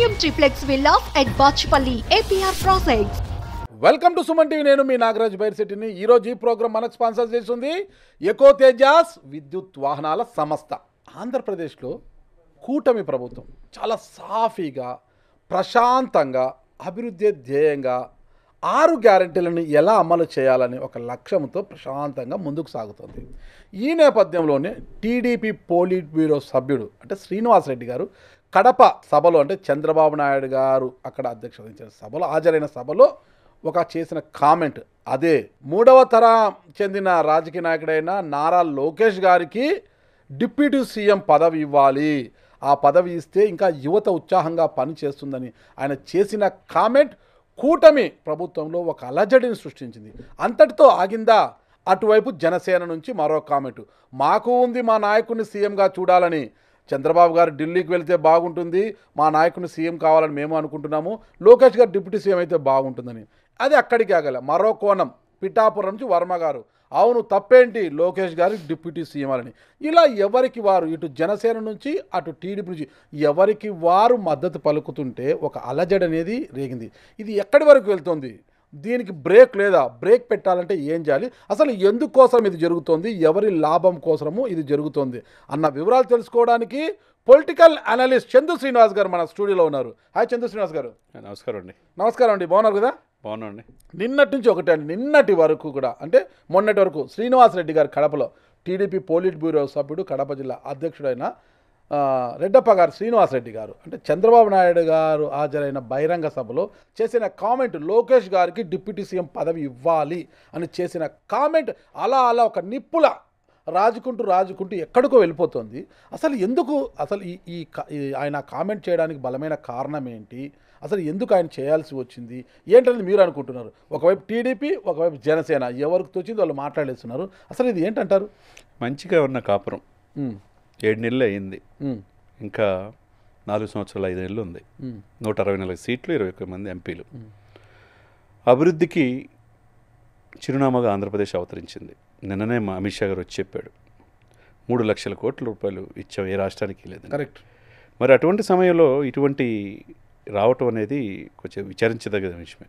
premium triplex villas at Bachpalli, APR Projects. Welcome to Suman TV. నేను మీ నాగరాజ్ బైర్శెట్టిని. ఈరోజు ఈ programme మనకు స్పాన్సర్ చేస్తుంది ఎకో తేజాస్ విద్యుత్ వాహనాల సంస్థ. ఆంధ్రప్రదేశ్లో కూటమి ప్రభుత్వం చాలా సాఫీగా ప్రశాంతంగా అభివృద్ధి ధ్యేయంగా 6 గ్యారెంటీలను ఎలా అమలు చేయాలని ఒక లక్ష్యంతో ప్రశాంతంగా ముందుకు సాగుతుంది. ఈ నేపథ్యంలోనే టీడీపీ పోలిట్ బ్యూరో సభ్యుడు అంటే శ్రీనివాసరెడ్డి గారు కడప సభలో అంటే చంద్రబాబు నాయుడు గారు అక్కడ అధ్యక్షత వహించిన సభలో హాజరైన సభలో ఒక చేసిన కామెంట్, అదే 3వ తరం చెందిన రాజకీయ నాయకుడైన నారా లోకేష్ గారికి డిప్యూటీ సీఎం పదవి ఇవ్వాలి, ఆ పదవి ఇస్తే ఇంకా యువత ఉత్సాహంగా పనిచేస్తుందని ఆయన చేసిన కామెంట్ కూటమి ప్రభుత్వంలో ఒక అలజడిని సృష్టించింది. అంతటితో ఆగిందా? అటువైపు జనసేన నుంచి మరో కామెంట్, మాకు ఉంది మా నాయకుడిని సీఎంగా చూడాలని, చంద్రబాబు గారు ఢిల్లీకి వెళ్తే బాగుంటుంది, మా నాయకుడిని సీఎం కావాలని మేము అనుకుంటున్నాము, లోకేష్ గారు డిప్యూటీ సీఎం అయితే బాగుంటుందని. అది అక్కడికి ఆగల. మరో కోణం పిఠాపురం నుంచి వర్మ గారు, అవును తప్పేంటి లోకేష్ గారికి డిప్యూటీ సీఎం అని. ఇలా ఎవరికి వారు ఇటు జనసేన నుంచి అటు టీడీపీ నుంచి ఎవరికి వారు మద్దతు పలుకుతుంటే ఒక అలజడి అనేది రేగింది. ఇది ఎక్కడి వరకు వెళ్తుంది? దీనికి బ్రేక్ లేదా? బ్రేక్ పెట్టాలంటే ఏం చేయాలి? అసలు ఎందుకోసం ఇది జరుగుతోంది, ఎవరి లాభం కోసము ఇది జరుగుతోంది అన్న వివరాలు తెలుసుకోవడానికి పొలిటికల్ అనలిస్ట్ చందు శ్రీనివాస్ గారు మన స్టూడియోలో ఉన్నారు. హాయ్ చందు శ్రీనివాస్ గారు. నమస్కారం అండి. నమస్కారం అండి, బాగున్నారు కదా? బాగున్నాండి. నిన్నటి నుంచి ఒకటే అండి, నిన్నటి వరకు కూడా అంటే మొన్నటి వరకు శ్రీనివాసరెడ్డి గారు కడపలో టీడీపీ పోలిట్ బ్యూరో సభ్యుడు కడప జిల్లా అధ్యక్షుడైన రెడ్డప్ప గారు శ్రీనివాసరెడ్డి గారు అంటే చంద్రబాబు నాయుడు గారు హాజరైన బహిరంగ సభలో చేసిన కామెంట్, లోకేష్ గారికి డిప్యూటీ సీఎం పదవి ఇవ్వాలి అని చేసిన కామెంట్ అలా ఒక నిప్పుల రాజుకుంటూ ఎక్కడికో వెళ్ళిపోతుంది. అసలు ఎందుకు అసలు ఆయన కామెంట్ చేయడానికి బలమైన కారణం ఏంటి? అసలు ఎందుకు ఆయన చేయాల్సి వచ్చింది ఏంటనేది మీరు అనుకుంటున్నారు? ఒకవైపు టీడీపీ, ఒకవైపు జనసేన, ఎవరికి తోచింది వాళ్ళు మాట్లాడేస్తున్నారు. అసలు ఇది ఏంటంటారు? మంచిగా ఉన్న కాపురం 7 నెలలు అయింది, ఇంకా 4 సంవత్సరాలు 5 నెలలు ఉంది. 164 సీట్లు, 21 మంది ఎంపీలు. అభివృద్ధికి చిరునామాగా ఆంధ్రప్రదేశ్ అవతరించింది. నిన్ననే మా అమిత్ షా గారు వచ్చి చెప్పాడు, 3 లక్షల కోట్ల రూపాయలు ఇచ్చాం, ఏ రాష్ట్రానికి లేదు. కరెక్ట్. మరి అటువంటి సమయంలో ఇటువంటి రావటం అనేది కొంచెం విచారించదగ్గ విషయమే.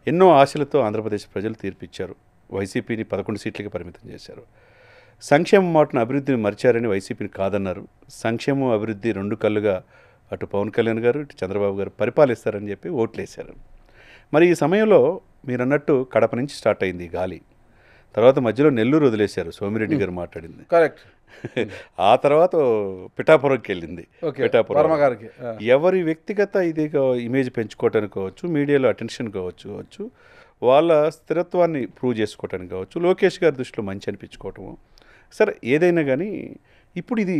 ఎన్నో ఆశలతో ఆంధ్రప్రదేశ్ ప్రజలు తీర్పిచ్చారు. వైసీపీని 11 సీట్లకి పరిమితం చేశారు. సంక్షేమం మాటను అభివృద్ధిని మరిచారని వైసీపీని కాదన్నారు. సంక్షేమం అభివృద్ధి 2 కళ్ళుగా అటు పవన్ కళ్యాణ్ గారు ఇటు చంద్రబాబు గారు పరిపాలిస్తారని చెప్పి ఓట్లేశారు. మరి ఈ సమయంలో మీరు అన్నట్టు కడప నుంచి స్టార్ట్ అయింది ఈ గాలి. తర్వాత మధ్యలో నెల్లూరు వదిలేశారు, సోమిరెడ్డి గారు మాట్లాడింది. కరెక్ట్. ఆ తర్వాత పిఠాపురంకి వెళ్ళింది. వర్మ గారికి ఎవరి వ్యక్తిగత ఇది ఇమేజ్ పెంచుకోవటానికి కావచ్చు, మీడియాలో అటెన్షన్ కావచ్చు, వాళ్ళ స్థిరత్వాన్ని ప్రూవ్ చేసుకోవటానికి కావచ్చు, లోకేష్ గారి దృష్టిలో మంచి అనిపించుకోవటము, సరే ఏదైనా కానీ ఇప్పుడు ఇది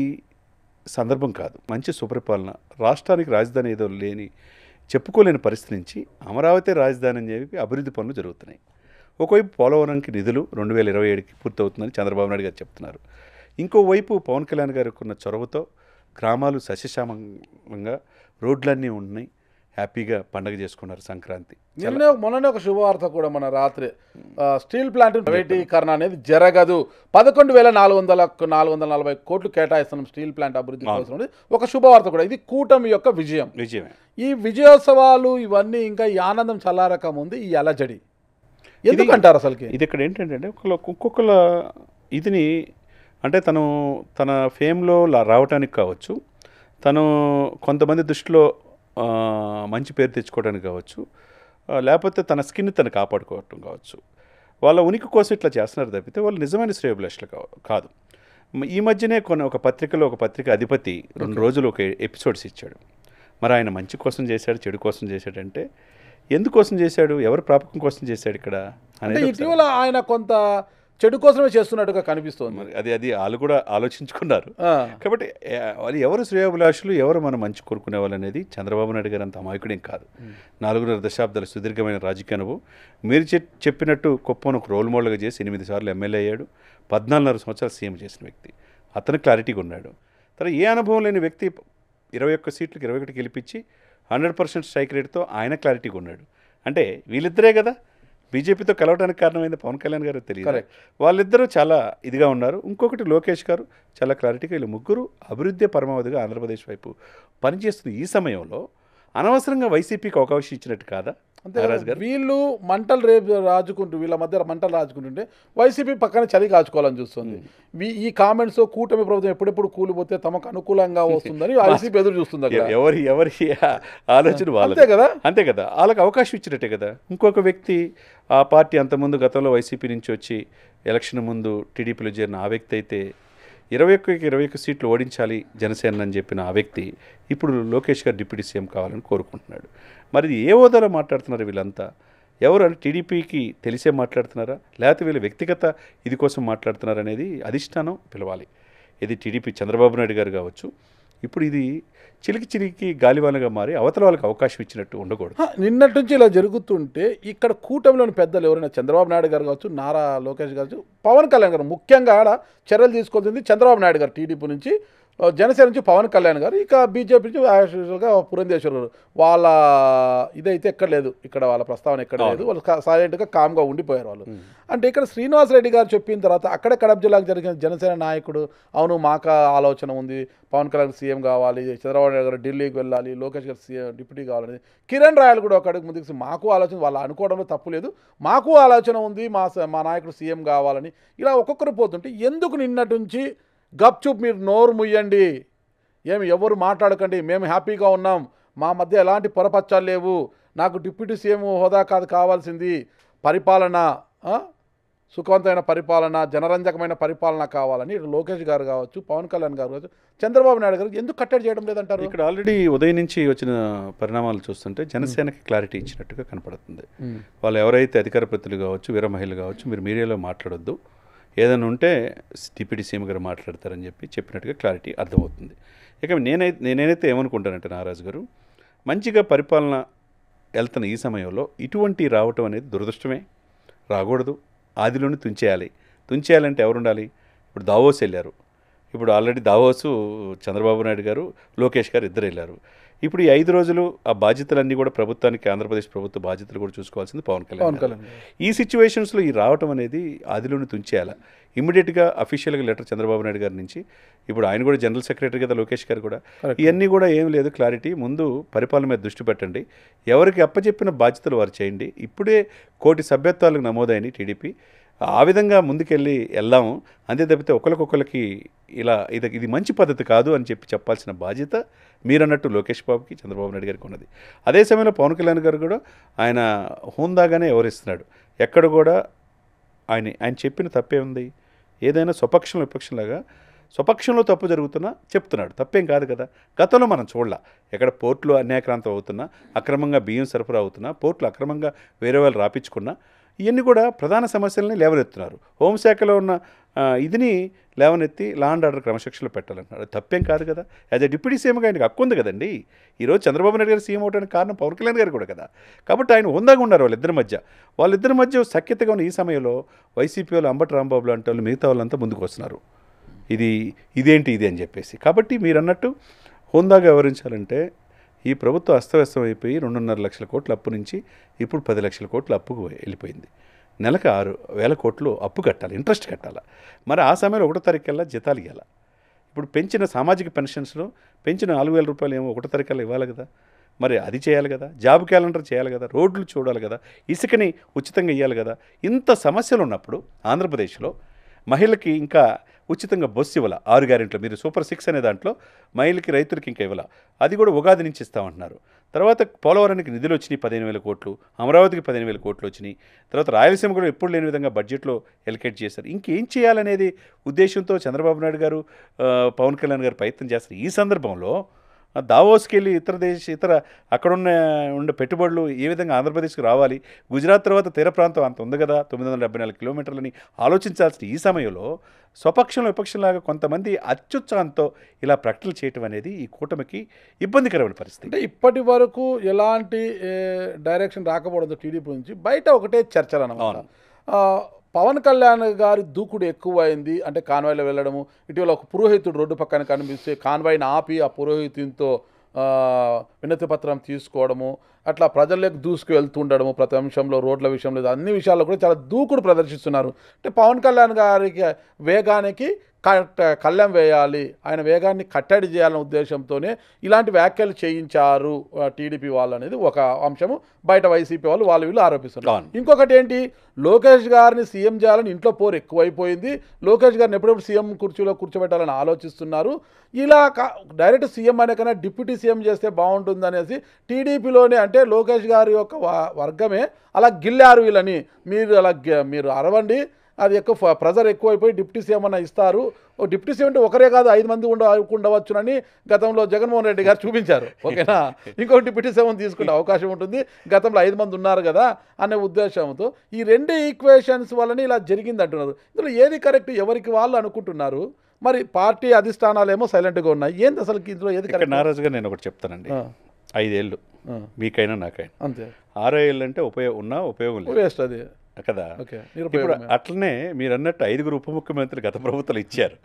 సందర్భం కాదు. మంచి సుపరిపాలన, రాష్ట్రానికి రాజధాని ఏదో చెప్పుకోలేని పరిస్థితి నుంచి అమరావతి రాజధాని అని చెప్పి అభివృద్ధి పనులు జరుగుతున్నాయి. ఒకవైపు పోలవరంకి నిధులు 2027కి పూర్తవుతుందని చంద్రబాబు నాయుడు గారు చెప్తున్నారు. ఇంకోవైపు పవన్ కళ్యాణ్ గారికి ఉన్న చొరవతో గ్రామాలు సస్యశ్యామంగా రోడ్లన్నీ ఉన్నాయి, హ్యాపీగా పండగ చేసుకున్నారు సంక్రాంతి. మొన్ననే ఒక శుభవార్త కూడా, మన రాత్రి స్టీల్ ప్లాంట్ ప్రైవేటీకరణ అనేది జరగదు, 11,440 కోట్లు కేటాయిస్తున్నాం స్టీల్ ప్లాంట్ అభివృద్ధి కోసం, ఒక శుభవార్త కూడా. ఇది కూటమి యొక్క విజయమే. ఈ విజయోత్సవాలు ఇవన్నీ ఇంకా ఈ ఆనందం చల్లారక ముందు ఈ అలజడి ఎందుకంటారు అసలుకి? ఇది ఇక్కడ ఏంటంటే ఒక్కొక్కల ఇదిని అంటే తన ఫేమ్లో రావటానికి కావచ్చు, తను కొంతమంది దృష్టిలో మంచి పేరు తెచ్చుకోవడానికి కావచ్చు, లేకపోతే తన స్కిన్ తను కాపాడుకోవటం కావచ్చు, వాళ్ళ ఉనికి కోసం ఇట్లా చేస్తున్నారు తప్పితే వాళ్ళు నిజమైన శ్రేయోభిలాషులు కాదు. ఈ మధ్యనే ఒక పత్రిక అధిపతి 2 రోజులు ఒక ఎపిసోడ్స్ ఇచ్చాడు. మరి ఆయన మంచి కోసం చేశాడు, చెడు కోసం చేశాడంటే ఎందుకోసం చేశాడు, ఎవరి ప్రాపకం కోసం చేశాడు ఇక్కడ అంటే ఇటీవల ఆయన కొంత చెడు కోసమే చేస్తున్నట్టుగా కనిపిస్తుంది. మరి అది వాళ్ళు కూడా ఆలోచించుకున్నారు. కాబట్టి వాళ్ళు ఎవరు శ్రేయోభిలాషులు, ఎవరు మనం మంచి కోరుకునే వాళ్ళు అనేది చంద్రబాబు నాయుడు గారు అంత అమాయకుడేం కాదు. 4.5 దశాబ్దాల సుదీర్ఘమైన రాజకీయ అనుభవం. మీరు చెప్పినట్టు కుప్పను ఒక రోల్ మోడల్గా చేసి 8 సార్లు ఎమ్మెల్యే అయ్యాడు, 14.5 సంవత్సరాలు సీఎం చేసిన వ్యక్తి. అతను క్లారిటీగా ఉన్నాడు. తర్వాత ఏ అనుభవం లేని వ్యక్తి 21 సీట్లకు 21 గెలిపించి 100% స్ట్రైక్ రేట్తో ఆయన క్లారిటీగా ఉన్నాడు. అంటే వీళ్ళిద్దరే కదా బీజేపీతో కలవడానికి కారణమైంది పవన్ కళ్యాణ్ గారు తెలియదు. వాళ్ళిద్దరూ చాలా ఇదిగా ఉన్నారు. ఇంకొకటి లోకేష్ గారు చాలా క్లారిటీగా, వీళ్ళు ముగ్గురు అభివృద్ధి పరమావధిగా ఆంధ్రప్రదేశ్ వైపు పనిచేస్తున్న ఈ సమయంలో అనవసరంగా వైసీపీకి అవకాశం ఇచ్చినట్టు కాదా అంతే నాగరాజు గారు? వీళ్ళు మంటలు రేపు రాజుకుంటూ వీళ్ళ మధ్య మంటలు రాజుకుంటుంటే వైసీపీ పక్కన చలి కాచుకోవాలని చూస్తుంది. ఈ కామెంట్స్ కూటమి ప్రభుత్వం ఎప్పుడెప్పుడు కూలిపోతే తమకు అనుకూలంగా వస్తుందని వైసీపీ ఎదురు చూస్తుంది అక్కడ. ఎవరి ఆలోచన అంతే కదా, అంతే కదా, వాళ్ళకి అవకాశం ఇచ్చినట్టే కదా. ఇంకొక వ్యక్తి ఆ పార్టీ అంతకుముందు గతంలో వైసీపీ నుంచి వచ్చి ఎలక్షన్ ముందు టీడీపీలో చేరిన ఆ వ్యక్తి అయితే 21 సీట్లు ఓడించాలి జనసేన అని చెప్పిన ఆ వ్యక్తి ఇప్పుడు లోకేష్ గారు డిప్యూటీ సీఎం కావాలని కోరుకుంటున్నాడు. మరి ఏ హోదాలో మాట్లాడుతున్నారు వీళ్ళంతా? ఎవరు అంటే టీడీపీకి తెలిసే మాట్లాడుతున్నారా, లేకపోతే వీళ్ళు వ్యక్తిగత ఇది కోసం మాట్లాడుతున్నారా అనేది అధిష్టానం పిలవాలి. ఇది టీడీపీ చంద్రబాబు నాయుడు గారు కావచ్చు. ఇప్పుడు ఇది చిలికి గాలివానగా మారి అవతల వాళ్ళకి అవకాశం ఇచ్చినట్టు ఉండకూడదు. నిన్నటి నుంచి ఇలా జరుగుతుంటే ఇక్కడ కూటమిలోని పెద్దలు ఎవరైనా చంద్రబాబు నాయుడు గారు కావచ్చు, నారా లోకేష్ గారు, పవన్ కళ్యాణ్ గారు ముఖ్యంగా ఆడ చర్యలు తీసుకోవాల్సింది చంద్రబాబు నాయుడు గారు టీడీపీ నుంచి, జనసేన నుంచి పవన్ కళ్యాణ్ గారు, ఇక బీజేపీ నుంచి యాక్చువల్గా పురంధేశ్వర్ గారు. వాళ్ళ ఇదైతే ఎక్కడ లేదు, ఇక్కడ వాళ్ళ ప్రస్తావన ఎక్కడ లేదు. వాళ్ళు సైలెంట్గా కామ్గా ఉండిపోయారు వాళ్ళు. అంటే ఇక్కడ శ్రీనివాస్ రెడ్డి గారు చెప్పిన తర్వాత అక్కడే కడప జిల్లాకు జరిగిన జనసేన నాయకుడు, అవును మాకు ఆలోచన ఉంది, పవన్ కళ్యాణ్ సీఎం కావాలి, చంద్రబాబు నాయుడు గారు ఢిల్లీకి వెళ్ళాలి, లోకేష్ గారు సీఎం డిప్యూటీ కావాలని, కిరణ్ రాయల్ కూడా ఒక అడుగు ముందుకు మాకు ఆలోచన, వాళ్ళు అనుకోవడంలో తప్పు లేదు, మాకు ఆలోచన ఉంది, మా నాయకుడు సీఎం కావాలని, ఇలా ఒక్కొక్కరు పోతుంటే ఎందుకు నిన్నటి నుంచి గప్చుప్ మీరు నోరు ముయ్యండి, ఏమి ఎవరు మాట్లాడకండి, మేము హ్యాపీగా ఉన్నాం, మా మధ్య ఎలాంటి పొరపచ్చాలు లేవు, నాకు డిప్యూటీ సీఎం హోదా కాదు కావాల్సింది, పరిపాలన సుఖవంతమైన పరిపాలన, జనరంజకమైన పరిపాలన కావాలని లోకేష్ గారు కావచ్చు, పవన్ కళ్యాణ్ గారు కావచ్చు, చంద్రబాబు నాయుడు గారు ఎందుకు కట్టడి చేయడం లేదంటారు? ఇక్కడ ఆల్రెడీ ఉదయం నుంచి వచ్చిన పరిణామాలు చూస్తుంటే జనసేనకి క్లారిటీ ఇచ్చినట్టుగా కనపడుతుంది. వాళ్ళు ఎవరైతే అధికార ప్రతినిధులు కావచ్చు, వీర మహిళలు కావచ్చు, మీరు మీడియాలో మాట్లాడొద్దు, ఏదైనా ఉంటే డిప్యూటీ సీఎం గారు మాట్లాడతారని చెప్పినట్టుగా క్లారిటీ అర్థమవుతుంది. ఇక నేనైతే ఏమనుకుంటానంటే నాగరాజు గారు, మంచిగా పరిపాలన వెళ్తున్న ఈ సమయంలో ఇటువంటి రావటం అనేది దురదృష్టమే, రాకూడదు. ఆదిలోనే తుంచేయాలంటే ఎవరు ఉండాలి? ఇప్పుడు దావోస్ వెళ్ళారు, ఇప్పుడు ఆల్రెడీ దావోసు చంద్రబాబు నాయుడు గారు, లోకేష్ గారు ఇద్దరు వెళ్ళారు. ఇప్పుడు ఈ 5 రోజులు ఆ బాధ్యతలన్నీ కూడా ప్రభుత్వానికి, ఆంధ్రప్రదేశ్ ప్రభుత్వ బాధ్యతలు కూడా చూసుకోవాల్సింది పవన్ కళ్యాణ్. ఈ సిచ్యువేషన్స్లో ఈ రావటం అనేది ఆదిలోనే తుంచేయాలి. ఇమ్మీడియట్గా అఫీషియల్గా లెటర్ చంద్రబాబు నాయుడు గారి నుంచి, ఇప్పుడు ఆయన కూడా జనరల్ సెక్రటరీ కదా లోకేష్ గారు కూడా, ఇవన్నీ కూడా ఏం లేదు క్లారిటీ, ముందు పరిపాలన మీద దృష్టి పెట్టండి, ఎవరికి అప్పచెప్పిన బాధ్యతలు వారు చేయండి. ఇప్పుడే 1 కోటి సభ్యత్వాలకు నమోదైన టీడీపీ ఆ విధంగా ముందుకెళ్ళి వెళ్దాము, అంతే తప్పితే ఒకరికొకరికి ఇలా ఇది మంచి పద్ధతి కాదు అని చెప్పాల్సిన బాధ్యత మీరన్నట్టు లోకేష్ బాబుకి, చంద్రబాబు నాయుడు గారికి ఉన్నది. అదే సమయంలో పవన్ కళ్యాణ్ గారు కూడా ఆయన హోందాగానే వ్యవహరిస్తున్నాడు. ఎక్కడ కూడా ఆయన చెప్పిన తప్పే ఉంది? ఏదైనా స్వపక్షంలో విపక్షంలాగా స్వపక్షంలో తప్పు జరుగుతున్నా చెప్తున్నాడు, తప్పేం కాదు కదా. గతంలో మనం చూడలా, ఎక్కడ పోర్టులు అన్యాక్రాంతం అవుతున్నా, అక్రమంగా బియ్యం సరఫరా అవుతున్నా, పోర్టులు అక్రమంగా వేరే వాళ్ళు రాపించుకున్నా, ఇవన్నీ కూడా ప్రధాన సమస్యలని లేవనెత్తున్నారు. హోంశాఖలో ఉన్న ఇదిని లేవనెత్తి లా అండ్ ఆర్డర్ క్రమశిక్షణలో పెట్టాలంటున్నారు. తప్పేం కాదు కదా. యాజ్ ఎ డిప్యూటీ సీఎంగా ఆయనకు హక్కు ఉంది కదండి. ఈరోజు చంద్రబాబు నాయుడు గారు సీఎం అవడానికి కారణం పవన్ కళ్యాణ్ గారు కూడా కదా. కాబట్టి ఆయన హోందాగా ఉన్నారు వాళ్ళిద్దరి మధ్య సఖ్యతగా ఉన్న ఈ సమయంలో వైసీపీ వాళ్ళు, అంబటి రాంబాబు లాంటి వాళ్ళు, మిగతా వాళ్ళంతా ముందుకు వస్తున్నారు, ఇదేంటి అని చెప్పేసి. కాబట్టి మీరు అన్నట్టు హోందాగా వ్యవహరించాలంటే ఈ ప్రభుత్వం అస్తవ్యస్తం అయిపోయి 2.5 లక్షల కోట్ల అప్పు నుంచి ఇప్పుడు 10 లక్షల కోట్ల అప్పుకు వెళ్ళిపోయింది. నెలకు 6,000 కోట్లు అప్పు కట్టాలి, ఇంట్రెస్ట్ కట్టాలి. మరి ఆ సమయంలో 1వ తారీఖుకల్లా జీతాలు ఇవ్వాలి. ఇప్పుడు పెంచిన సామాజిక పెన్షన్స్లో పెంచిన 4,000 రూపాయలు ఏమో 1వ తారీఖుకల్లా ఇవ్వాలి కదా. మరి అది చేయాలి కదా, జాబ్ క్యాలెండర్ చేయాలి కదా, రోడ్లు చూడాలి కదా, ఇసుకని ఉచితంగా ఇవ్వాలి కదా. ఇంత సమస్యలు ఉన్నప్పుడు ఆంధ్రప్రదేశ్లో మహిళకి ఇంకా ఉచితంగా బస్సు ఇవ్వాల, 6 గ్యారెంట్లు, మీరు సూపర్ 6 అనే దాంట్లో మహిళకి, రైతులకి ఇంకా ఇవ్వాల, అది కూడా ఉగాది నుంచి ఇస్తామంటున్నారు. తర్వాత పోలవరానికి నిధులు వచ్చినాయి 15,000 కోట్లు, అమరావతికి 15,000 కోట్లు వచ్చినాయి. తర్వాత రాయలసీమ కూడా ఎప్పుడు లేని విధంగా బడ్జెట్లో ఎలికేట్ చేశారు. ఇంకేం చేయాలనేది ఉద్దేశంతో చంద్రబాబు నాయుడు గారు, పవన్ కళ్యాణ్ గారు ప్రయత్నం చేస్తారు. ఈ సందర్భంలో దావోస్కి వెళ్ళి ఇతర ఉండే పెట్టుబడులు ఏ విధంగా ఆంధ్రప్రదేశ్కి రావాలి, గుజరాత్ తర్వాత తీర ప్రాంతం అంత ఉంది కదా, 974 కిలోమీటర్లని ఆలోచించాల్సిన ఈ సమయంలో స్వపక్షంలో విపక్షంలాగా కొంతమంది అత్యుత్సాహంతో ఇలా ప్రకటనలు చేయటం అనేది ఈ కూటమికి ఇబ్బందికరమైన పరిస్థితి. అంటే ఇప్పటి వరకు ఎలాంటి డైరెక్షన్ రాకపోవడంతో టీడీపీ నుంచి బయట ఒకటే చర్చలు అన్నమాట. పవన్ కళ్యాణ్ గారి దూకుడు ఎక్కువైంది, అంటే కాన్వాయ్లో వెళ్ళడము, ఇటీవల ఒక పురోహితుడు రోడ్డు పక్కన కనిపిస్తే కాన్వాయ్ని ఆపి ఆ పురోహితునితో వినతి పత్రం తీసుకోవడము, అట్లా ప్రజల్లోకి దూసుకు వెళ్తుండడము, ప్రతి అంశంలో, రోడ్ల విషయంలో, అన్ని విషయాల్లో కూడా చాలా దూకుడు ప్రదర్శిస్తున్నారు. అంటే పవన్ కళ్యాణ్ గారికి వేగానికి కళ్ళెం వేయాలి, ఆయన వేగాన్ని కట్టడి చేయాలనే ఉద్దేశంతోనే ఇలాంటి వ్యాఖ్యలు చేయించారు టీడీపీ వాళ్ళు అనేది ఒక అంశము. బయట వైసీపీ వాళ్ళు వీళ్ళు ఆరోపిస్తున్నారు. ఇంకొకటి ఏంటి, లోకేష్ గారిని సీఎం చేయాలని ఇంట్లో పోరు ఎక్కువైపోయింది. లోకేష్ గారిని ఎప్పుడెప్పుడు సీఎం కుర్చీలో కూర్చోబెట్టాలని ఆలోచిస్తున్నారు. ఇలా డైరెక్ట్ సీఎం అనే కన్నా డిప్యూటీ సీఎం చేస్తే బాగుంటుంది అనేసి టీడీపీలోనే, అంటే లోకేష్ గారి యొక్క వర్గమే అలా గిల్లారు వీళ్ళని. మీరు అరవండి, అది ఎక్కువ ప్రెజర్ ఎక్కువైపోయి డిప్యూటీ సీఎం అన్న ఇస్తారు. ఓ డిప్యూటీ సీఎం అంటే ఒకరే కాదు 5 మంది ఉండవచ్చునని గతంలో జగన్మోహన్ రెడ్డి గారు చూపించారు. ఓకేనా, ఇంకొక డిప్యూటీ సీఎం తీసుకునే అవకాశం ఉంటుంది, గతంలో 5 మంది ఉన్నారు కదా అనే ఉద్దేశంతో ఈ 2 ఈక్వేషన్స్ వల్లనే ఇలా జరిగింది అంటున్నారు. ఇందులో ఏది కరెక్ట్, ఎవరికి వాళ్ళు అనుకుంటున్నారు. మరి పార్టీ అధిష్టానాలేమో సైలెంట్గా ఉన్నాయి. ఏంది అసలు ఇందులో ఏది కరెక్ట్? నారాజుగా నేను ఒకటి చెప్తానండి, 5 ఏళ్ళు మీకైనా నాకైనా, అంతే. 6 ఏళ్ళు అంటే ఉపయోగం లేదు, వేస్ట్ అది కదా. ఇప్పుడు అట్లనే మీరు అన్నట్టు 5 ఉప ముఖ్యమంత్రులు గత ప్రభుత్వాలు ఇచ్చారు.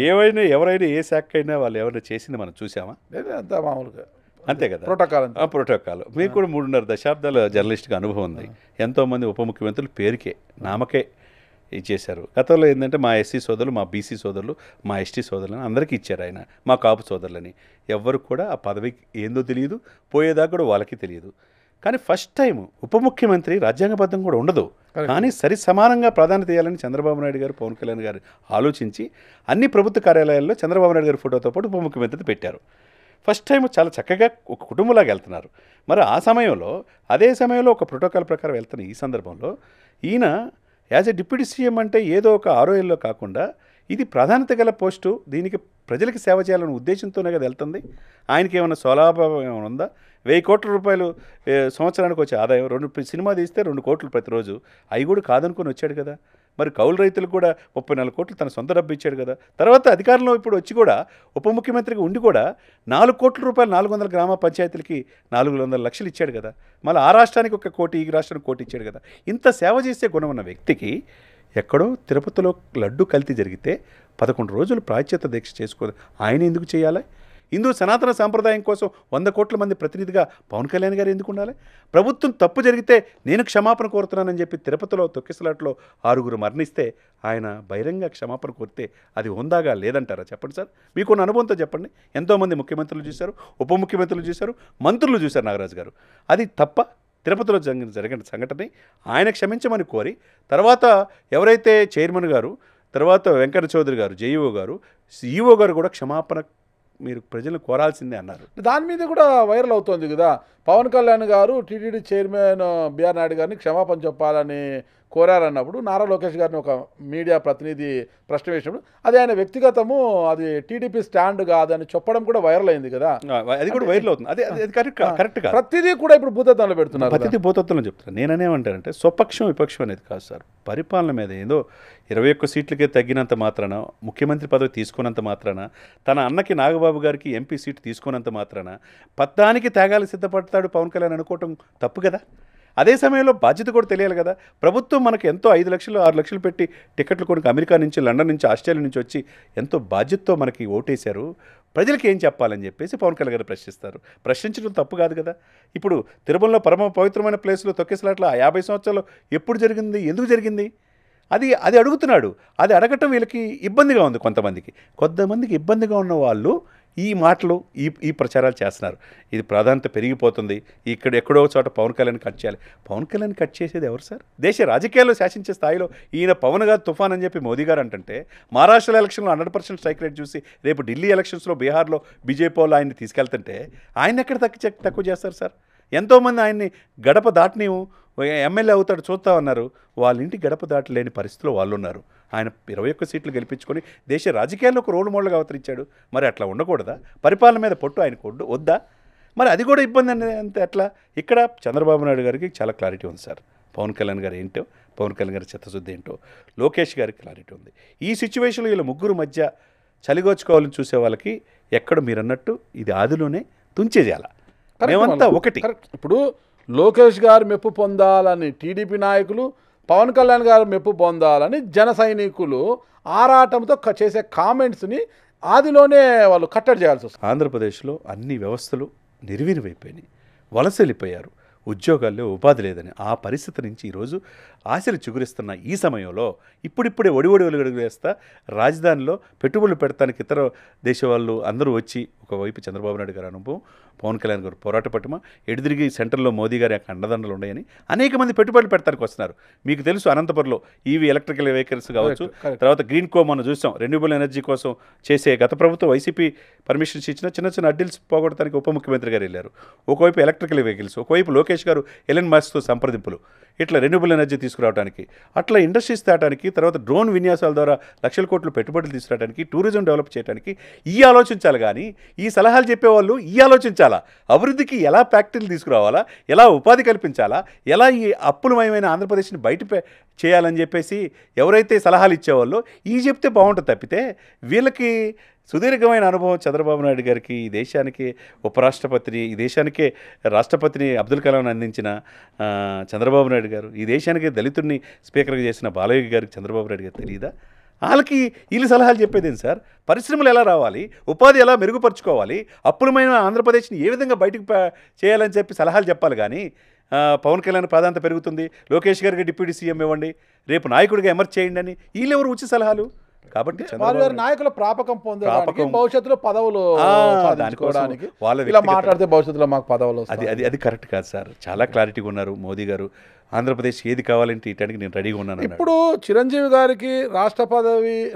ఎవరైనా ఏ శాఖ అయినా వాళ్ళు ఎవరైనా చేసింది మనం చూసామా? అంతా మామూలుగా అంతే కదా, ప్రోటోకాల్. మీకు కూడా 3.5 దశాబ్దాల జర్నలిస్ట్గా అనుభవం ఉంది. ఎంతోమంది ఉప ముఖ్యమంత్రులు పేరుకే నామకే ఇచ్చేశారు. గతంలో ఏంటంటే మా ఎస్సీ సోదరులు, మా బీసీ సోదరులు, మా ఎస్టీ సోదరులని అందరికీ ఇచ్చారు ఆయన, మా కాపు సోదరులని. ఎవ్వరు కూడా ఆ పదవికి ఏందో తెలియదు, పోయేదాకా కూడా వాళ్ళకి తెలియదు. కానీ ఫస్ట్ టైం ఉప ముఖ్యమంత్రి రాజ్యాంగబద్ధం కూడా ఉండదు, కానీ సరి సమానంగా ప్రాధాన్యత ఇవ్వాలని చంద్రబాబు నాయుడు గారు, పవన్ కళ్యాణ్ గారు ఆలోచించి అన్ని ప్రభుత్వ కార్యాలయాల్లో చంద్రబాబు నాయుడు గారి ఫోటోతో పాటు ఉప ముఖ్యమంత్రి పెట్టారు. ఫస్ట్ టైం చాలా చక్కగా ఒక కుటుంబంలాగా వెళ్తున్నారు. మరి ఆ సమయంలో, అదే సమయంలో ఒక ప్రోటోకాల్ ప్రకారం వెళ్తున్న ఈ సందర్భంలో ఈయన యాజ్ ఎ డిప్యూటీ సీఎం అంటే ఏదో ఒక 6 ఏళ్ళలో కాకుండా ఇది ప్రాధాన్యత గల పోస్టు, దీనికి ప్రజలకి సేవ చేయాలనే ఉద్దేశంతోనే కదా వెళ్తుంది. ఆయనకి ఏమైనా స్వలాభం ఏమైనా ఉందా? 1000 కోట్ల రూపాయలు సంవత్సరానికి వచ్చే ఆదాయం, 2 సినిమా తీస్తే 2 కోట్లు ప్రతిరోజు, అవి కూడా కాదనుకొని వచ్చాడు కదా. మరి కౌలు రైతులకు కూడా 34 కోట్లు తన సొంత డబ్బు ఇచ్చాడు కదా. తర్వాత అధికారంలో ఇప్పుడు వచ్చి కూడా ఉప ముఖ్యమంత్రిగా ఉండి కూడా 4 కోట్ల రూపాయలు 400 గ్రామ పంచాయతీలకి 400 లక్షలు ఇచ్చాడు కదా. మళ్ళీ ఆ రాష్ట్రానికి 1 కోటి, ఈ రాష్ట్రానికి 1 కోటి ఇచ్చాడు కదా. ఇంత సేవ చేసే గుణం ఉన్న వ్యక్తికి ఎక్కడో తిరుపతిలో లడ్డు కల్తీ జరిగితే 11 రోజులు ప్రాయశ్చిత్త దీక్ష చేసుకోదు, ఆయన ఎందుకు చేయాలి? హిందూ సనాతన సాంప్రదాయం కోసం 100 కోట్ల మంది ప్రతినిధిగా పవన్ కళ్యాణ్ గారు ఎందుకు ఉండాలి? ప్రభుత్వం తప్పు జరిగితే నేను క్షమాపణ కోరుతున్నానని చెప్పి తిరుపతిలో తొక్కిసలాట్లో 6 మరణిస్తే ఆయన బహిరంగ క్షమాపణ కోరితే అది హుందాగా లేదంటారా? చెప్పండి సార్, మీకున్న అనుభవంతో చెప్పండి. ఎంతోమంది ముఖ్యమంత్రులు చూశారు, ఉప ముఖ్యమంత్రులు చూశారు, మంత్రులు చూశారు నాగరాజు గారు. అది తప్ప తిరుపతిలో జరిగిన సంఘటన ఆయన క్షమించమని కోరి, తర్వాత ఎవరైతే చైర్మన్ గారు, తర్వాత వెంకట చౌదరి గారు, జేఈఓ గారు, ఈఓ గారు కూడా క్షమాపణ మీరు ప్రజలను కోరాల్సిందే అన్నారు. దాని మీద కూడా వైరల్ అవుతోంది కదా. పవన్ కళ్యాణ్ గారు టీటీడీ చైర్మన్ బిఆర్ నాయుడు గారిని క్షమాపణ చెప్పాలని కోరారన్నప్పుడు నారా లోకేష్ గారిని ఒక మీడియా ప్రతినిధి ప్రశ్న వేసినప్పుడు అది ఆయన వ్యక్తిగతము, అది టీడీపీ స్టాండ్ కాదని చెప్పడం కూడా వైరల్ అయింది కదా. అది కూడా వైరల్ అవుతుంది. అది కరెక్ట్గా ప్రతిదీ కూడా ఇప్పుడు భూతత్వంలో పెడుతున్నారు. ప్రతిదీ భూతత్వంలో చెప్తున్నారు. నేనేమంటానంటే స్వపక్షం విపక్షం అనేది కాదు సార్. పరిపాలన మీద ఏదో 21 సీట్లకే తగ్గినంత మాత్రాన, ముఖ్యమంత్రి పదవి తీసుకున్నంత మాత్రాన, తన అన్నకి నాగబాబు గారికి ఎంపీ సీటు తీసుకున్నంత మాత్రాన పత్తానికి త్యాగాలు సిద్ధపడతాడు పవన్ కళ్యాణ్ అనుకోవటం తప్పు కదా. అదే సమయంలో బాధ్యత కూడా తెలియాలి కదా. ప్రభుత్వం మనకు ఎంతో 5 లక్షలు 6 లక్షలు పెట్టి టికెట్లు కొనుక్కు అమెరికా నుంచి, లండన్ నుంచి, ఆస్ట్రేలియా నుంచి వచ్చి ఎంతో బాధ్యతతో మనకి ఓటేశారు. ప్రజలకు ఏం చెప్పాలని చెప్పేసి పవన్ కళ్యాణ్ గారు ప్రశ్నిస్తారు. ప్రశ్నించడం తప్పు కాదు కదా. ఇప్పుడు తిరుమలలో పరమ పవిత్రమైన ప్లేస్లో తొక్కేసలాట్ల 50 సంవత్సరాలు ఎప్పుడు జరిగింది, ఎందుకు జరిగింది? అది అడుగుతున్నాడు. అది అడగటం వీళ్ళకి ఇబ్బందిగా ఉంది. కొంతమందికి ఇబ్బందిగా ఉన్న వాళ్ళు ఈ మాటలు, ఈ ప్రచారాలు చేస్తున్నారు. ఇది ప్రాధాన్యత పెరిగిపోతుంది, ఎక్కడో చోట పవన్ కళ్యాణ్ కట్ చేయాలి. పవన్ కళ్యాణ్ కట్ చేసేది ఎవరు సార్? దేశ రాజకీయాల్లో శాసించే స్థాయిలో ఈయన పవన్ గారు తుఫాన్ అని చెప్పి మోదీ గారు అంటుంటే, మహారాష్ట్ర ఎలక్షన్లో 100% స్ట్రైక్ రేట్ చూసి రేపు ఢిల్లీ ఎలక్షన్స్లో, బీహార్లో బీజేపీ వాళ్ళు ఆయన్ని తీసుకెళ్తుంటే ఆయన ఎక్కడ తక్కువ చేస్తారు సార్? ఎంతోమంది ఆయన్ని గడప దాటని ఎమ్మెల్యే అవుతాడు చూస్తామన్నారు. వాళ్ళ ఇంటి గడప దాటలేని పరిస్థితిలో వాళ్ళు ఉన్నారు. ఆయన 21 సీట్లు గెలిపించుకొని దేశ రాజకీయాల్లో ఒక రోల్ మోడల్గా అవతరించాడు. మరి అట్లా ఉండకూడదా? పరిపాలన మీద పట్టు ఆయనకు వద్దా? మరి అది కూడా ఇబ్బంది అంతే. అట్లా ఇక్కడ చంద్రబాబు నాయుడు గారికి చాలా క్లారిటీ ఉంది సార్. పవన్ కళ్యాణ్ గారు ఏంటో, పవన్ కళ్యాణ్ గారి చిత్తశుద్ధి ఏంటో, లోకేష్ గారికి క్లారిటీ ఉంది. ఈ సిచ్యువేషన్లో వీళ్ళ ముగ్గురు మధ్య చలిగోచుకోవాలని చూసే వాళ్ళకి ఎక్కడ మీరు అన్నట్టు ఇది ఆదిలోనే తుంచేయాల. మేమంతా ఒకటి. ఇప్పుడు లోకేష్ గారు మెప్పు పొందాలని టీడీపీ నాయకులు, పవన్ కళ్యాణ్ గారు మెప్పు పొందాలని జన సైనికులు ఆరాటంతో చేసే కామెంట్స్ని ఆదిలోనే వాళ్ళు కట్టడి చేయాల్సి వస్తుంది. ఆంధ్రప్రదేశ్లో అన్ని వ్యవస్థలు నిర్వీర్యమైపోయినాయి. వలస వెళ్ళిపోయారు. ఉద్యోగాల్లో ఉపాధి లేదని ఆ పరిస్థితి నుంచి ఈరోజు ఆశలు చిగురిస్తున్న ఈ సమయంలో ఇప్పుడిప్పుడే ఒడి వేస్తా రాజధానిలో పెట్టుబడులు పెడతానికి ఇతర దేశ వాళ్ళు అందరూ వచ్చి ఒకవైపు చంద్రబాబు నాయుడు గారి అనుభవం, పవన్ కళ్యాణ్ గారు పోరాట పట్టుమ, ఎడుదిరిగి సెంటర్లో మోదీ గారి యొక్క అండదండలు ఉన్నాయని అనేక మంది పెట్టుబడులు పెడతానికి వస్తున్నారు. మీకు తెలుసు అనంతపురంలో ఈవీ ఎలక్ట్రికల్ వెహికల్స్ కావచ్చు, తర్వాత గ్రీన్ కో మనం చూసాం రెన్యూబుల్ ఎనర్జీ కోసం చేసే గత ప్రభుత్వం వైసీపీ పర్మిషన్స్ ఇచ్చిన చిన్న అడ్డిల్స్ పోగొట్టడానికి ఉప ముఖ్యమంత్రి గారు వెళ్ళారు. ఒకవైపు ఎలక్ట్రికల్ వెహికల్స్, ఒకవైపు లోకేష్ గారు ఎలన్ మస్క్తో సంప్రదింపులు, ఇట్లా రెన్యూబుల్ ఎనర్జీ తీసుకురావడానికి, అట్లా ఇండస్ట్రీస్ తేటానికి, తర్వాత డ్రోన్ విన్యాసాల ద్వారా లక్షల కోట్లు పెట్టుబడులు తీసుకురావడానికి, టూరిజం డెవలప్ చేయడానికి ఈ ఆలోచించాలి. కానీ ఈ సలహాలు చెప్పేవాళ్ళు ఈ ఆలోచించాలా, అభివృద్ధికి ఎలా ఫ్యాక్టరీలు తీసుకురావాలా, ఎలా ఉపాధి కల్పించాలా, ఎలా ఈ అప్పులమయమైన ఆంధ్రప్రదేశ్ని బయట చేయాలని చెప్పేసి ఎవరైతే సలహాలు ఇచ్చేవాళ్ళో ఈ చెప్తే బాగుంటుంది తప్పితే వీళ్ళకి సుదీర్ఘమైన అనుభవం చంద్రబాబు నాయుడు గారికి, ఈ దేశానికి ఉపరాష్ట్రపతిని, ఈ దేశానికే రాష్ట్రపతిని అబ్దుల్ కలాం అందించిన చంద్రబాబు నాయుడు గారు, ఈ దేశానికి దళితుడిని స్పీకర్గా చేసిన బాలయ్య గారికి చంద్రబాబు నాయుడు గారు తెలియదా? వాళ్ళకి వీళ్ళు సలహాలు చెప్పేదేం సార్? పరిశ్రమలు ఎలా రావాలి, ఉపాధి ఎలా మెరుగుపరుచుకోవాలి, అప్పులమైన ఆంధ్రప్రదేశ్ని ఏ విధంగా బయటకు చేయాలని చెప్పి సలహాలు చెప్పాలి. కానీ పవన్ కళ్యాణ్ ప్రాధాన్యత పెరుగుతుంది, లోకేష్ గారికి డిప్యూటీ సీఎం ఇవ్వండి, రేపు నాయకుడిగా ఎమర్జ్ చేయండి అని వీళ్ళెవరు ఉచిత సలహాలు? కాబట్టి నాయకుల ప్రాపకం పొందడానికి భవిష్యత్తులో పదవులు సాధించుకోవడానికి ఇలా మాట్లాడితే భవిష్యత్తులో మాకు పదవులు అది కరెక్ట్ కాదు సార్. చాలా క్లారిటీగా ఉన్నారు మోదీ గారు. ఆంధ్రప్రదేశ్ ఏది కావాలంటే ఇటానికి నేను రెడీగా ఉన్నాను. ఇప్పుడు చిరంజీవి గారికి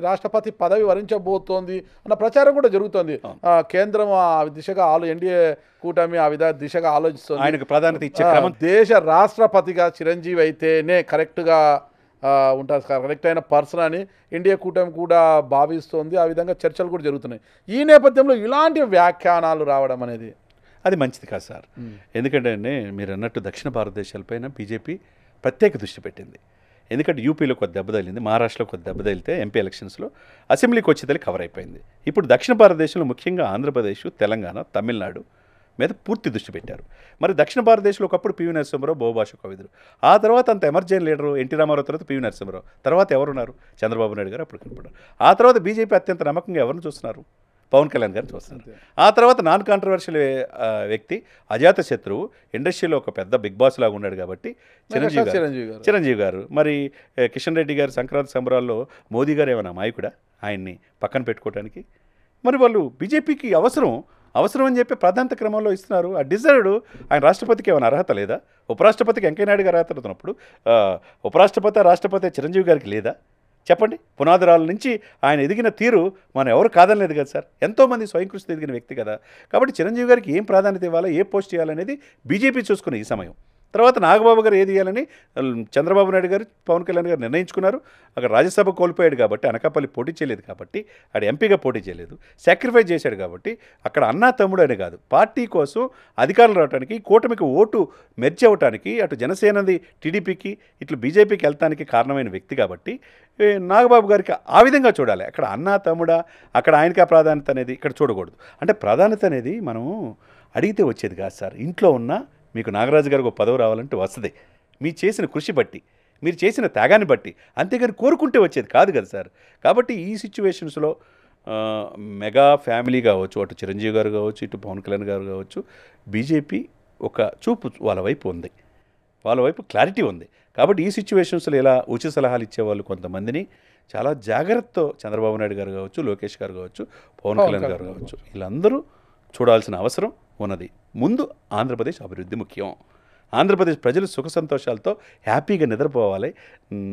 రాష్ట్రపతి పదవి వరించబోతోంది అన్న ప్రచారం కూడా జరుగుతోంది. కేంద్రం ఆ దిశగా ఎన్డీఏ కూటమి ఆ దిశగా ఆలోచిస్తుంది. ఆయనకు ప్రాధాన్యత ఇచ్చే క్రమం, దేశ రాష్ట్రపతిగా చిరంజీవి అయితేనే కరెక్ట్గా ఉంటారు, కరెక్ట్ అయిన పర్సన్ అని ఎన్డీఏ కూటమి కూడా భావిస్తోంది. ఆ విధంగా చర్చలు కూడా జరుగుతున్నాయి. ఈ నేపథ్యంలో ఇలాంటి వ్యాఖ్యానాలు రావడం అనేది అది మంచిది కాదు సార్. ఎందుకంటే మీరు అన్నట్టు దక్షిణ భారతదేశాలపైన బీజేపీ ప్రత్యేక దృష్టి పెట్టింది. ఎందుకంటే యూపీలో కొద్ది దెబ్బ తగిలింది, మహారాష్ట్రలో కొద్ది దెబ్బ తగిలితే ఎంపీ ఎలక్షన్స్లో అసెంబ్లీకి వచ్చేది కవర్ అయిపోయింది. ఇప్పుడు దక్షిణ భారతదేశంలో ముఖ్యంగా ఆంధ్రప్రదేశ్, తెలంగాణ, తమిళనాడు మీద పూర్తి దృష్టి పెట్టారు. మరి దక్షిణ భారతదేశంలో ఒకప్పుడు పివి నరసింహరావు బహుభాష కవిదులు, ఆ తర్వాత అంత ఎమర్జెన్సీ లీడరు ఎన్టీ రామారావు, తర్వాత పివి నరసింహరావు, తర్వాత ఎవరున్నారు? చంద్రబాబు నాయుడు గారు అప్పుడు కనపడ్డారు. ఆ తర్వాత బీజేపీ అత్యంత నమ్మకంగా ఎవరిని చూస్తున్నారు? పవన్ కళ్యాణ్ గారిని చూస్తున్నారు. ఆ తర్వాత నాన్ కాంట్రవర్షియల్ వ్యక్తి, అజాత శత్రువు, ఇండస్ట్రీలో ఒక పెద్ద బిగ్ బాస్ లాగా ఉన్నాడు కాబట్టి చిరంజీవి గారు. మరి కిషన్ రెడ్డి గారు సంక్రాంతి సంబరాల్లో మోదీ గారు ఏమైనా నాయకుడా ఆయన్ని పక్కన పెట్టుకోవడానికి? మరి వాళ్ళు బీజేపీకి అవసరం అని చెప్పి ప్రాధాన్యత క్రమంలో ఇస్తున్నారు. ఆ డిజర్వ్డ్. ఆయన రాష్ట్రపతికి ఏమైనా అర్హత లేదా? ఉపరాష్ట్రపతికి వెంకయ్య నాయుడు గారు అర్హత ఉన్నప్పుడు ఉపరాష్ట్రపతి, రాష్ట్రపతి చిరంజీవి గారికి లేదా? చెప్పండి. పునాదురాల నుంచి ఆయన ఎదిగిన తీరు మనం ఎవరు కాదనలేదు కదా సార్. ఎంతోమంది స్వయం కృషితో ఎదిగిన వ్యక్తి కదా. కాబట్టి చిరంజీవి గారికి ఏం ప్రాధాన్యత ఇవ్వాలో, ఏ పోస్ట్ చేయాలనేది బీజేపీ చూసుకునే ఈ సమయం. తర్వాత నాగబాబు గారు ఏది ఇవ్వాలని చంద్రబాబు నాయుడు గారు, పవన్ కళ్యాణ్ గారు నిర్ణయించుకున్నారు. అక్కడ రాజ్యసభ కోల్పోయాడు కాబట్టి, అనకాపల్లి పోటీ చేయలేదు కాబట్టి, ఆడ ఎంపీగా పోటీ చేయలేదు, సాక్రిఫైస్ చేశాడు కాబట్టి, అక్కడ అన్నా తమ్ముడు అని కాదు, పార్టీ కోసం అధికారులు రావడానికి, కూటమికి ఓటు మెర్చి అవ్వటానికి, అటు జనసేనది టీడీపీకి, ఇట్లా బీజేపీకి వెళ్తానికి కారణమైన వ్యక్తి కాబట్టి నాగబాబు గారికి ఆ విధంగా చూడాలి. అక్కడ అన్నా తమ్ముడా, అక్కడ ఆయనకి ఆ ప్రాధాన్యత అనేది ఇక్కడ చూడకూడదు. అంటే ప్రాధాన్యత అనేది మనం అడిగితే వచ్చేది కాదు సార్. ఇంట్లో ఉన్న మీకు నాగరాజు గారికి ఒక పదవి రావాలంటే వస్తుంది, మీరు చేసిన కృషి బట్టి, మీరు చేసిన త్యాగాన్ని బట్టి, అంతేగాని కోరుకుంటే వచ్చేది కాదు కదా సార్. కాబట్టి ఈ సిచ్యువేషన్స్లో మెగా ఫ్యామిలీ కావచ్చు, అటు చిరంజీవి గారు కావచ్చు, ఇటు పవన్ కళ్యాణ్ గారు కావచ్చు, బీజేపీ ఒక చూపు వాళ్ళ వైపు ఉంది, వాళ్ళ వైపు క్లారిటీ ఉంది. కాబట్టి ఈ సిచ్యువేషన్స్లో ఇలా ఉచిత సలహాలు ఇచ్చేవాళ్ళు కొంతమందిని చాలా జాగ్రత్తతో చంద్రబాబు నాయుడు గారు కావచ్చు, లోకేష్ గారు కావచ్చు, పవన్ కళ్యాణ్ గారు కావచ్చు, వీళ్ళందరూ చూడాల్సిన అవసరం ఉన్నది. ముందు ఆంధ్రప్రదేశ్ అభివృద్ధి ముఖ్యం. ఆంధ్రప్రదేశ్ ప్రజలు సుఖ సంతోషాలతో హ్యాపీగా నిద్రపోవాలి,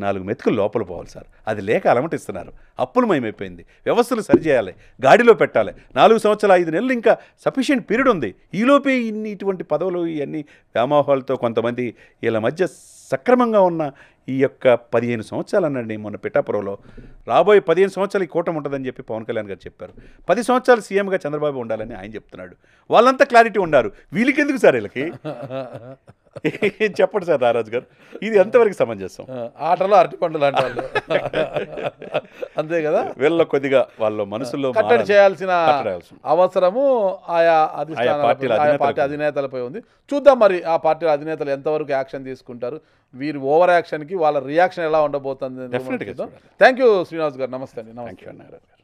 4 మెతుకులు లోపల పోవాలి సార్. అది లేక అలమటిస్తున్నారు. అప్పులమయమైపోయింది. వ్యవస్థలు సరిచేయాలి, గాడిలో పెట్టాలి. 4 సంవత్సరాలు 5 నెలలు ఇంకా సఫిషియెంట్ పీరియడ్ ఉంది. ఈలోపే ఇటువంటి పదవులు ఇవన్నీ వ్యామోహాలతో కొంతమంది వీళ్ళ మధ్య సక్రమంగా ఉన్న ఈ యొక్క 15 సంవత్సరాలు అనండి. మొన్న పిఠాపురంలో రాబోయే 15 సంవత్సరాలు ఈ కూటమి ఉంటుందని చెప్పి పవన్ కళ్యాణ్ గారు చెప్పారు. 10 సంవత్సరాలు సీఎంగా చంద్రబాబు ఉండాలని ఆయన చెప్తున్నాడు. వాళ్ళంతా క్లారిటీ ఉన్నారు. వీళ్ళకెందుకు సార్ వీళ్ళకి? చెప్పండి సార్ నారాజు గారు, ఇది ఎంతవరకు సమంజసం? ఆటలో అరటిపండులు అంటారు అంతే కదా. వీళ్ళ కొద్దిగా వాళ్ళ మనసులో కట్టడి చేయాల్సిన అవసరము ఆయా పార్టీ అధినేతలపై ఉంది. చూద్దాం మరి ఆ పార్టీ అధినేతలు ఎంతవరకు యాక్షన్ తీసుకుంటారు, వీరి ఓవర్ యాక్షన్కి వాళ్ళ రియాక్షన్ ఎలా ఉండబోతుంది. థ్యాంక్ యూ శ్రీనివాస్ గారు. నమస్తే అండి. నమస్తే.